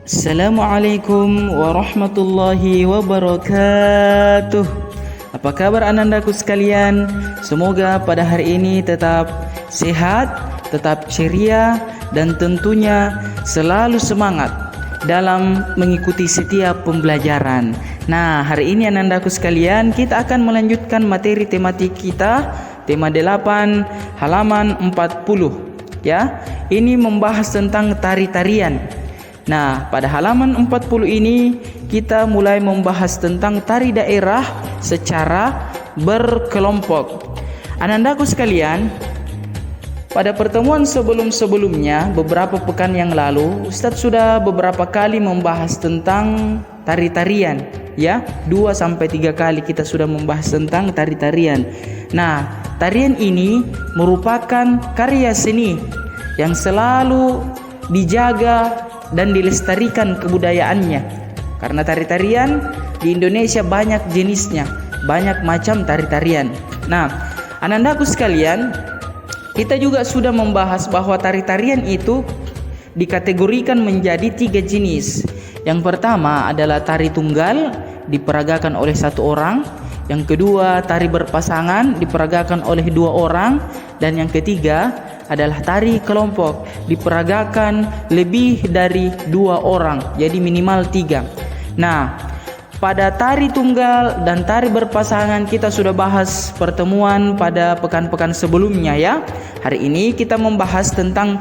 Assalamualaikum warahmatullahi wabarakatuh. Apa kabar anandaku sekalian? Semoga pada hari ini tetap sehat, tetap ceria, dan tentunya selalu semangat dalam mengikuti setiap pembelajaran. Nah, hari ini anandaku sekalian, kita akan melanjutkan materi tematik kita, tema 8 halaman 40 ya. Ini membahas tentang tari-tarian. Nah, pada halaman 40 ini kita mulai membahas tentang tari daerah secara berkelompok. Anandaku sekalian, pada pertemuan sebelum-sebelumnya, beberapa pekan yang lalu, Ustadz sudah beberapa kali membahas tentang tari-tarian, ya. 2-3 kali kita sudah membahas tentang tari-tarian. Nah, tarian ini merupakan karya seni yang selalu dijaga dan dilestarikan kebudayaannya. Karena tari-tarian di Indonesia banyak jenisnya, banyak macam tari-tarian. Nah, anandaku sekalian, kita juga sudah membahas bahwa tari-tarian itu dikategorikan menjadi 3 jenis. Yang pertama adalah tari tunggal, diperagakan oleh 1 orang. Yang kedua, tari berpasangan, diperagakan oleh 2 orang. Dan yang ketiga adalah tari kelompok, diperagakan lebih dari 2 orang, jadi minimal 3. Nah, pada tari tunggal dan tari berpasangan kita sudah bahas pertemuan pada pekan-pekan sebelumnya ya. Hari ini kita membahas tentang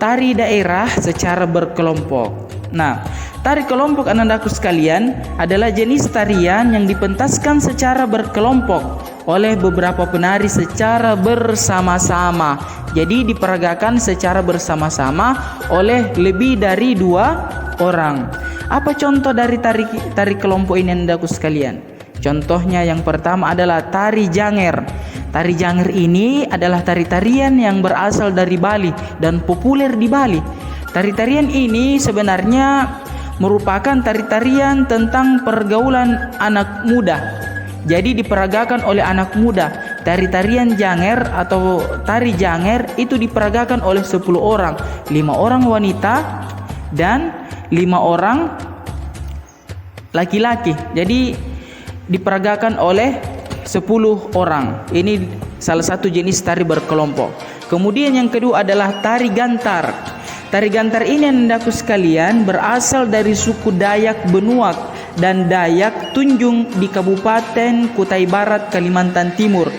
tari daerah secara berkelompok. Nah, tari kelompok anandaku sekalian adalah jenis tarian yang dipentaskan secara berkelompok oleh beberapa penari secara bersama-sama. Jadi diperagakan secara bersama-sama oleh lebih dari 2 orang. Apa contoh dari tari kelompok ini anandaku sekalian? Contohnya yang pertama adalah tari janger. Tari janger ini adalah tari-tarian yang berasal dari Bali dan populer di Bali. Tari-tarian ini sebenarnya merupakan tari-tarian tentang pergaulan anak muda. Jadi diperagakan oleh anak muda. Tari-tarian janger atau tari janger itu diperagakan oleh 10 orang, 5 orang wanita dan 5 orang laki-laki. Jadi diperagakan oleh 10 orang. Ini salah satu jenis tari berkelompok. Kemudian yang kedua adalah tari gantar. Tari gantar ini anandaku sekalian berasal dari suku Dayak Benuak dan Dayak Tunjung di Kabupaten Kutai Barat, Kalimantan Timur.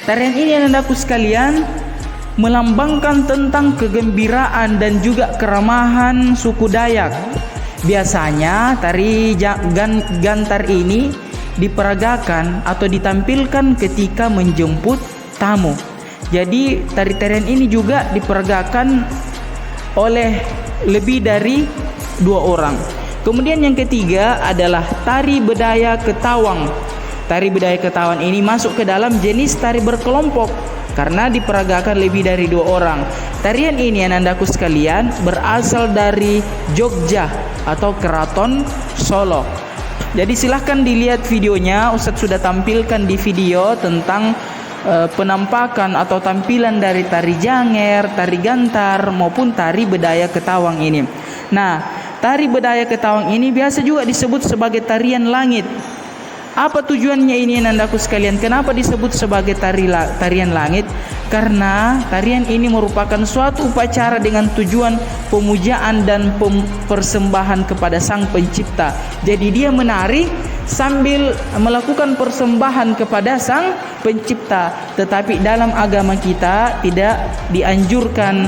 Tarian ini anandaku sekalian melambangkan tentang kegembiraan dan juga keramahan suku Dayak. Biasanya tari gantar ini diperagakan atau ditampilkan ketika menjemput tamu. Jadi tari-tarian ini juga diperagakan oleh lebih dari 2 orang. Kemudian yang ketiga adalah tari bedaya ketawang. Tari bedaya ketawang ini masuk ke dalam jenis tari berkelompok karena diperagakan lebih dari 2 orang. Tarian ini anandaku sekalian berasal dari Jogja atau Keraton Solo. Jadi silahkan dilihat videonya, Ustadz sudah tampilkan di video tentang penampakan atau tampilan dari tari janger, tari gantar maupun tari bedaya ketawang ini. Nah, tari bedaya ketawang ini biasa juga disebut sebagai tarian langit. Apa tujuannya ini anandaku sekalian? Kenapa disebut sebagai tarian langit? Karena tarian ini merupakan suatu upacara dengan tujuan pemujaan dan persembahan kepada Sang Pencipta. Jadi dia menari sambil melakukan persembahan kepada Sang Pencipta. Tetapi dalam agama kita tidak dianjurkan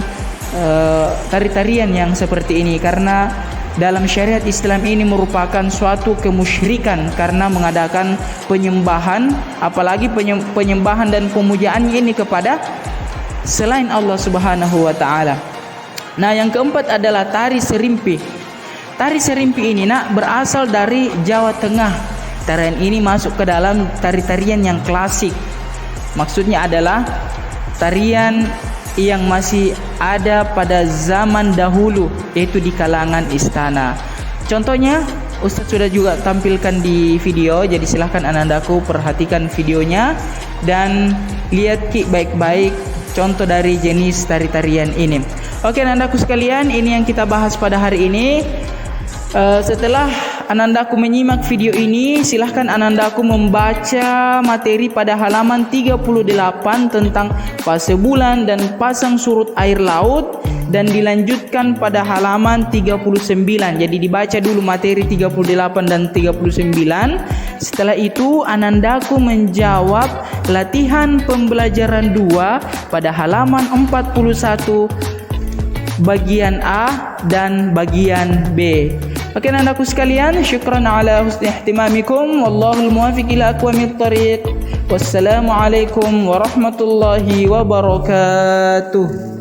tari-tarian yang seperti ini, karena dalam syariat Islam ini merupakan suatu kemusyrikan karena mengadakan penyembahan, apalagi penyembahan dan pemujaan ini kepada selain Allah Subhanahu wa taala. Nah, yang keempat adalah tari serimpi. Tari serimpi ini berasal dari Jawa Tengah. Tarian ini masuk ke dalam tari-tarian yang klasik. Maksudnya adalah tarian yang masih ada pada zaman dahulu, yaitu di kalangan istana. Contohnya Ustadz sudah juga tampilkan di video, jadi silahkan anandaku perhatikan videonya dan lihat baik-baik contoh dari jenis tari-tarian ini. Oke anandaku sekalian, ini yang kita bahas pada hari ini. Setelah anandaku menyimak video ini, silahkan anandaku membaca materi pada halaman 38 tentang fase bulan dan pasang surut air laut, dan dilanjutkan pada halaman 39. Jadi dibaca dulu materi 38 dan 39. Setelah itu anandaku menjawab latihan pembelajaran 2 pada halaman 41 bagian A dan bagian B. Oke anandaku sekalian, syukran ala husni ihtimamikum, wallahul muwafiq ila aqwamit thariq. Wassalamualaikum warahmatullahi wabarakatuh.